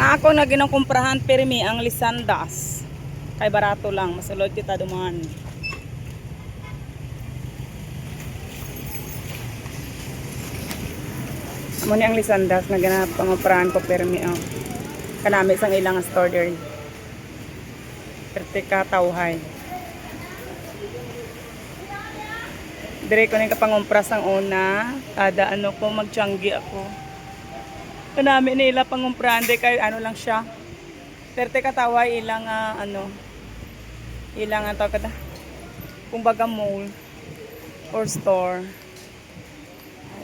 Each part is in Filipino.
Ako na ginangkumprahan permi ang lisandas. Kay barato lang, masulod kita duman. Amo ni ang lisandas na ginangkumprahan ko permi ang kanami sang ilang store there. Pertika tawhay. Dire ko ning kapangumpras ang una, kada ano ko magtianggi ako. Kanami nila pangumprahan de kay ano lang siya. Pertika tawhay ilang ano ilang tawag kada. Kumbaga mall or store.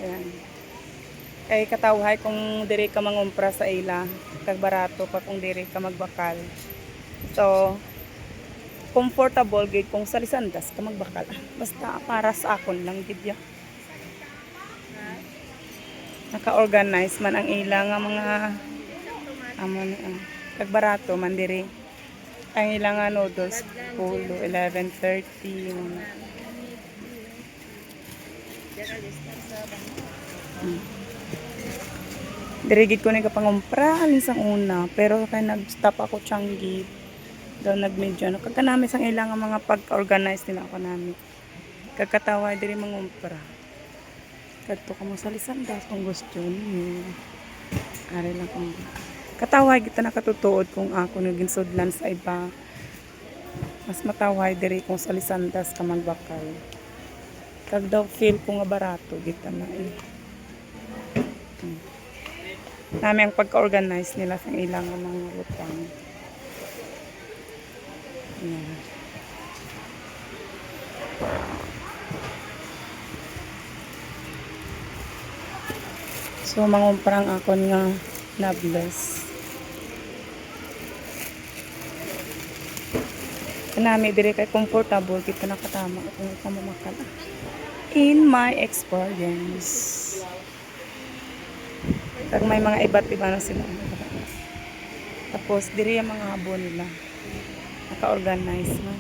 Ayan. Kay katawhay kung dire ka mangumpra sa ila, kag barato pa kung dire ka magbakal. So, comfortable gid kung sa lisandas ka magbakal. Basta para sa akon lang gid ya. Naka-organize man ang ilang mga kag barato man diri. Ang ilang noodles pulo 11.30 Diri gid ko ni kapangumpra alin sang una, pero kay nag-stop ako tianggi. Daw nagmedyo ano kag kanami sang ilang mga pag-organize nila ako nami. Kagkataway diri mangumpra. Kadto ka mo sa lisandas kung gusto niyo. Ari lang kung kataway kita nakatutuod kung ako naginsudlan sa iba. Mas mataway diri kung sa lisandas ka magbakal. Kag daw feel ko nga barato kita na Nami ang pagka-organize nila sa ilang mga lutang. Yeah. So mangumprang akon nga nabless. Kanami dire kay comfortable kita nakatama kung pamamakal. In my experience. Kag may mga iba't iba na sila. Tapos dire yung mga habon nila. Naka-organize na.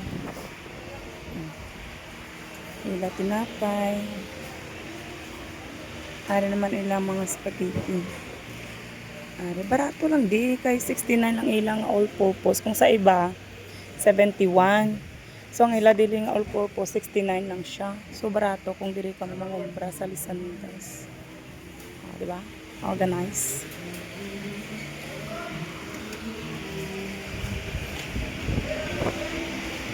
Ila tinapay. Ari naman ilang mga spaghetti. Ari barato lang di kay 69 lang ilang all-purpose. Kung sa iba 71. So ang ila dili nga all-purpose 69 lang siya. So barato kung diri ka mangumpra sa lisandas. Di ba? Organize.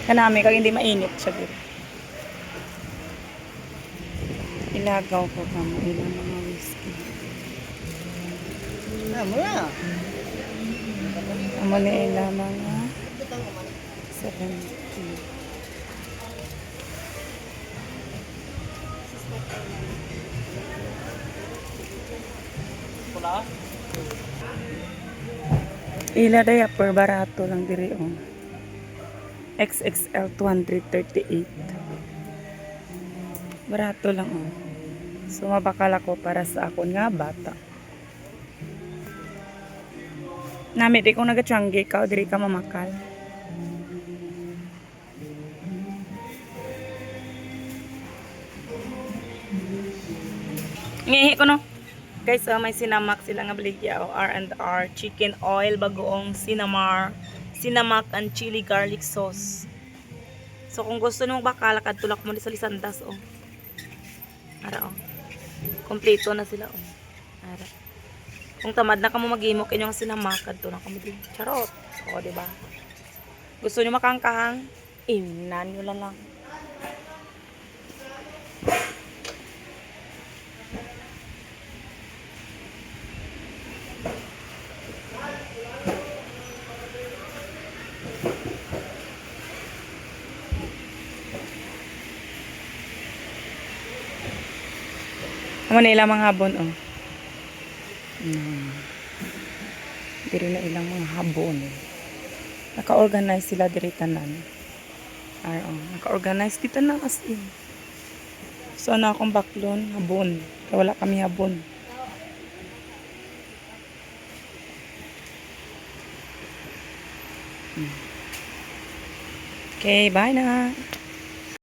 Kanami kag hindi mainit siya dito. Ilagaw ko kamo ilang mga whiskey. Amo ni ilang mga 70. Ila daya per barato lang diri oh. XXL 238. Barato lang oh. So mabakal ako para sa akon nga bata. Nami di kung nagatianggi ka o diri ka mamakal. Ngihi ko no. Guys, may sinamak sila nga baligya o R&R chicken oil bagoong sinamak and chili garlic sauce. So kung gusto nimo bakala kadtulak mo sa lisandas oh. Ara oh. Kompleto na sila oh. Ara. Kung tamad na kamo maghimok inyong sinamak kadto na kamo din. Charot. O di ba? Gusto niyo makangkahang? Imnan niyo lang. Amo na ilang mga habon oh. Diri na ilang mga habon. Naka-organize sila diri tanan. Naka-organize kita na as in. So na akong baklon habon. Kaya wala kami habon. Okay, bye na.